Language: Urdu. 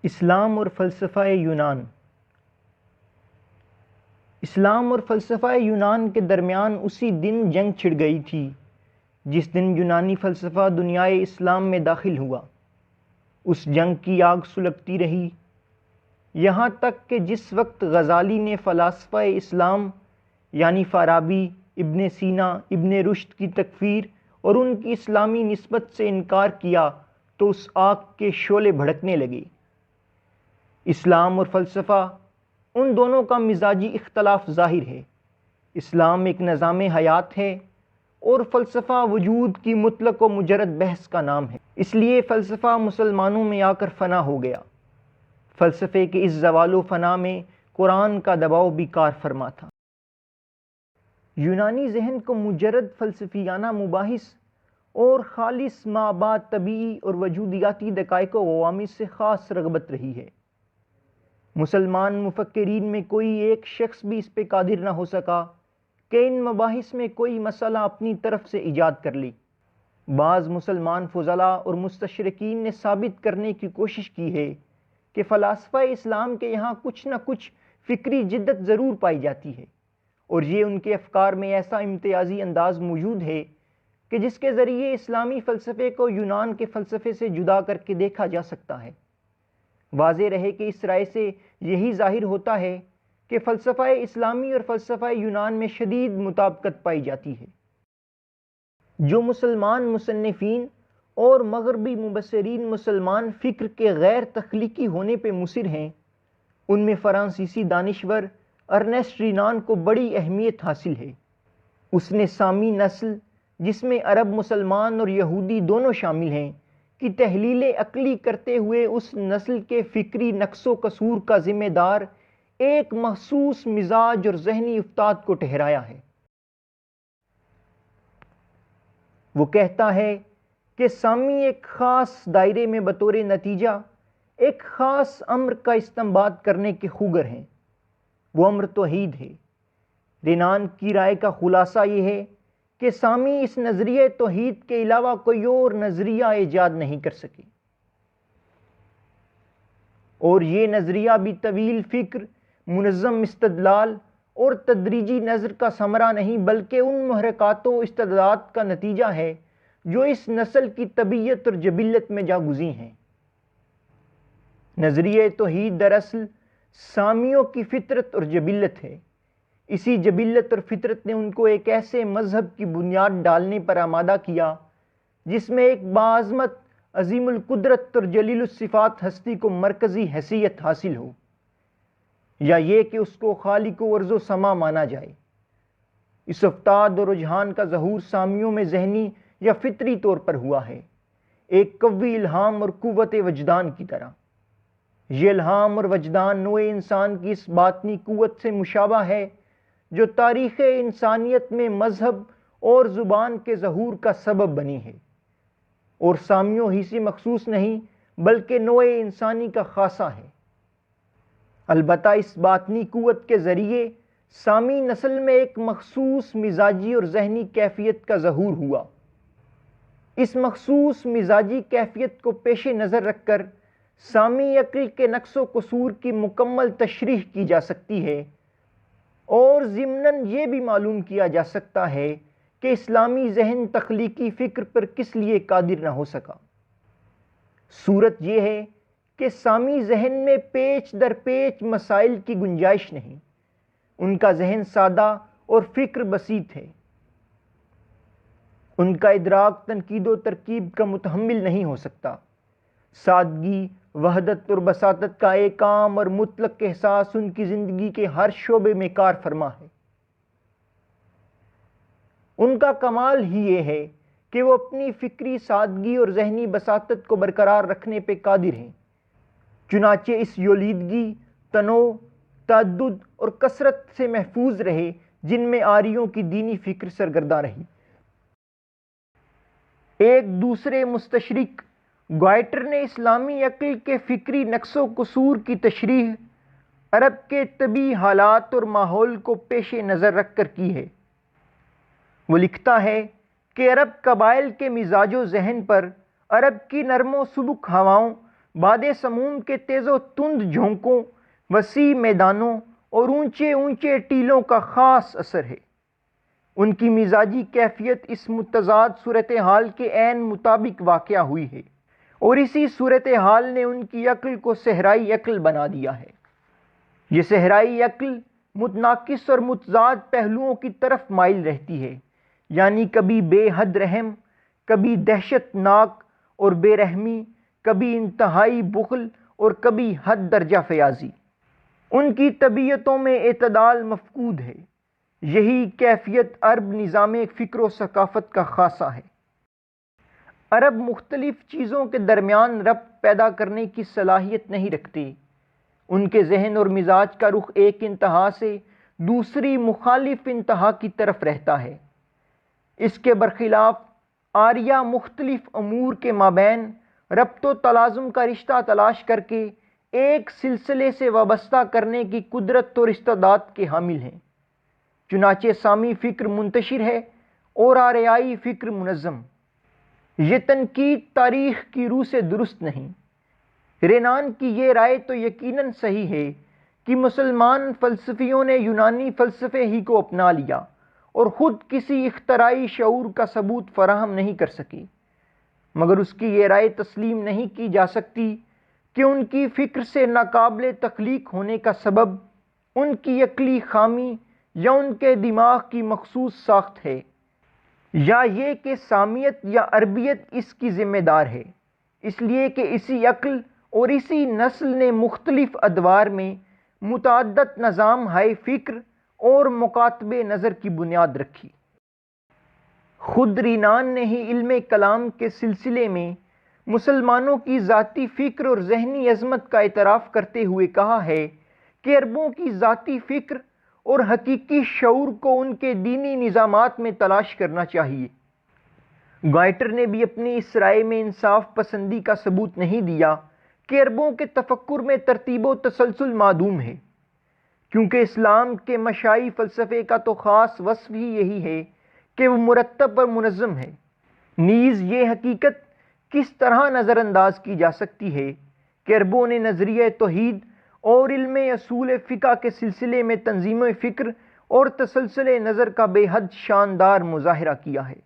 اسلام اور فلسفہ یونان۔ اسلام اور فلسفہ یونان کے درمیان اسی دن جنگ چھڑ گئی تھی جس دن یونانی فلسفہ دنیائے اسلام میں داخل ہوا۔ اس جنگ کی آگ سلگتی رہی یہاں تک کہ جس وقت غزالی نے فلاسفہ اسلام یعنی فارابی، ابن سینا، ابن رشد کی تکفیر اور ان کی اسلامی نسبت سے انکار کیا تو اس آگ کے شعلے بھڑکنے لگے۔ اسلام اور فلسفہ ان دونوں کا مزاجی اختلاف ظاہر ہے۔ اسلام ایک نظام حیات ہے اور فلسفہ وجود کی مطلق و مجرد بحث کا نام ہے۔ اس لیے فلسفہ مسلمانوں میں آ کر فنا ہو گیا۔ فلسفے کے اس زوال و فنا میں قرآن کا دباؤ بھی کار فرما تھا۔ یونانی ذہن کو مجرد فلسفیانہ مباحث اور خالص ما بعد طبیعی اور وجودیاتی دقائق و عوامل سے خاص رغبت رہی ہے۔ مسلمان مفکرین میں کوئی ایک شخص بھی اس پہ قادر نہ ہو سکا کہ ان مباحث میں کوئی مسئلہ اپنی طرف سے ایجاد کر لے۔ بعض مسلمان فضلاء اور مستشرقین نے ثابت کرنے کی کوشش کی ہے کہ فلاسفہ اسلام کے یہاں کچھ نہ کچھ فکری جدت ضرور پائی جاتی ہے، اور یہ ان کے افکار میں ایسا امتیازی انداز موجود ہے کہ جس کے ذریعے اسلامی فلسفے کو یونان کے فلسفے سے جدا کر کے دیکھا جا سکتا ہے۔ واضح رہے کہ اس رائے سے یہی ظاہر ہوتا ہے کہ فلسفہ اسلامی اور فلسفہ یونان میں شدید مطابقت پائی جاتی ہے۔ جو مسلمان مصنفین اور مغربی مبصرین مسلمان فکر کے غیر تخلیقی ہونے پہ مصر ہیں، ان میں فرانسیسی دانشور ارنسٹ رینان کو بڑی اہمیت حاصل ہے۔ اس نے سامی نسل، جس میں عرب مسلمان اور یہودی دونوں شامل ہیں، کی تحلیل عقلی کرتے ہوئے اس نسل کے فکری نقص و قصور کا ذمہ دار ایک مخصوص مزاج اور ذہنی افتاد کو ٹھہرایا ہے۔ وہ کہتا ہے کہ سامی ایک خاص دائرے میں بطور نتیجہ ایک خاص امر کا استنباط کرنے کے خوگر ہیں۔ وہ امر توحید ہے۔ رینان کی رائے کا خلاصہ یہ ہے کہ سامی اس نظریہ توحید کے علاوہ کوئی اور نظریہ ایجاد نہیں کر سکے، اور یہ نظریہ بھی طویل فکر، منظم استدلال اور تدریجی نظر کا ثمرہ نہیں، بلکہ ان محرکات و استعدادات کا نتیجہ ہے جو اس نسل کی طبیعت اور جبلت میں جاگزی ہیں۔ نظریہ توحید دراصل سامیوں کی فطرت اور جبلت ہے۔ اسی جبلت اور فطرت نے ان کو ایک ایسے مذہب کی بنیاد ڈالنے پر آمادہ کیا جس میں ایک باعظمت، عظیم القدرت اور جلیل الصفات ہستی کو مرکزی حیثیت حاصل ہو، یا یہ کہ اس کو خالق و ارض و سما مانا جائے۔ اس افتاد اور رجحان کا ظہور سامیوں میں ذہنی یا فطری طور پر ہوا ہے، ایک قوی الہام اور قوت وجدان کی طرح۔ یہ الہام اور وجدان نوع انسان کی اس باطنی قوت سے مشابہ ہے جو تاریخ انسانیت میں مذہب اور زبان کے ظہور کا سبب بنی ہے، اور سامیوں ہی سے مخصوص نہیں بلکہ نوع انسانی کا خاصہ ہے۔ البتہ اس باطنی قوت کے ذریعے سامی نسل میں ایک مخصوص مزاجی اور ذہنی کیفیت کا ظہور ہوا۔ اس مخصوص مزاجی کیفیت کو پیش نظر رکھ کر سامی عقل کے نقص و قصور کی مکمل تشریح کی جا سکتی ہے، اور ضمناً یہ بھی معلوم کیا جا سکتا ہے کہ اسلامی ذہن تخلیقی فکر پر کس لیے قادر نہ ہو سکا۔ صورت یہ ہے کہ سامی ذہن میں پیچ در پیچ مسائل کی گنجائش نہیں، ان کا ذہن سادہ اور فکر بسیط ہے۔ ان کا ادراک تنقید و ترکیب کا متحمل نہیں ہو سکتا۔ سادگی، وحدت اور بساطت کا ایک عام اور مطلق احساس ان کی زندگی کے ہر شعبے میں کار فرما ہے۔ ان کا کمال ہی یہ ہے کہ وہ اپنی فکری سادگی اور ذہنی بساطت کو برقرار رکھنے پہ قادر ہیں، چنانچہ اس یولیدگی، تنوع، تعدد اور کثرت سے محفوظ رہے جن میں آریوں کی دینی فکر سرگرداں رہی۔ ایک دوسرے مستشرق گوائٹر نے اسلامی عقل کے فکری نقص و قصور کی تشریح عرب کے طبعی حالات اور ماحول کو پیش نظر رکھ کر کی ہے۔ وہ لکھتا ہے کہ عرب قبائل کے مزاج و ذہن پر عرب کی نرم و سبک ہواؤں باد سموم کے تیز و تند جھونکوں، وسیع میدانوں اور اونچے اونچے ٹیلوں کا خاص اثر ہے۔ ان کی مزاجی کیفیت اس متضاد صورتحال کے عین مطابق واقع ہوئی ہے، اور اسی صورتحال نے ان کی عقل کو صحرائی عقل بنا دیا ہے۔ یہ صحرائی عقل متناقص اور متضاد پہلوؤں کی طرف مائل رہتی ہے، یعنی کبھی بے حد رحم، کبھی دہشت ناک اور بے رحمی، کبھی انتہائی بخل اور کبھی حد درجہ فیاضی۔ ان کی طبیعتوں میں اعتدال مفقود ہے۔ یہی کیفیت عرب نظام فکر و ثقافت کا خاصہ ہے۔ عرب مختلف چیزوں کے درمیان ربط پیدا کرنے کی صلاحیت نہیں رکھتے۔ ان کے ذہن اور مزاج کا رخ ایک انتہا سے دوسری مخالف انتہا کی طرف رہتا ہے۔ اس کے برخلاف آریہ مختلف امور کے مابین ربط و تلازم کا رشتہ تلاش کر کے ایک سلسلے سے وابستہ کرنے کی قدرت اور استعداد کے حامل ہیں۔ چنانچہ سامی فکر منتشر ہے اور آریائی فکر منظم۔ یہ تنقید تاریخ کی روح سے درست نہیں۔ رینان کی یہ رائے تو یقیناً صحیح ہے کہ مسلمان فلسفیوں نے یونانی فلسفے ہی کو اپنا لیا اور خود کسی اختراعی شعور کا ثبوت فراہم نہیں کر سکے، مگر اس کی یہ رائے تسلیم نہیں کی جا سکتی کہ ان کی فکر سے ناقابل تخلیق ہونے کا سبب ان کی عقلی خامی یا ان کے دماغ کی مخصوص ساخت ہے، یا یہ کہ سامیت یا عربیت اس کی ذمہ دار ہے، اس لیے کہ اسی عقل اور اسی نسل نے مختلف ادوار میں متعدد نظام ہائے فکر اور مکاتب نظر کی بنیاد رکھی۔ خود رینان نے ہی علم کلام کے سلسلے میں مسلمانوں کی ذاتی فکر اور ذہنی عظمت کا اعتراف کرتے ہوئے کہا ہے کہ عربوں کی ذاتی فکر اور حقیقی شعور کو ان کے دینی نظامات میں تلاش کرنا چاہیے۔ گائٹر نے بھی اپنی اس رائے میں انصاف پسندی کا ثبوت نہیں دیا کہ عربوں کے تفکر میں ترتیب و تسلسل معدوم ہے، کیونکہ اسلام کے مشائی فلسفے کا تو خاص وصف ہی یہی ہے کہ وہ مرتب اور منظم ہے۔ نیز یہ حقیقت کس طرح نظر انداز کی جا سکتی ہے کہ عربوں نے نظریہ توحید اور علم اصول فقہ کے سلسلے میں تنظیم فکر اور تسلسل نظر کا بے حد شاندار مظاہرہ کیا ہے۔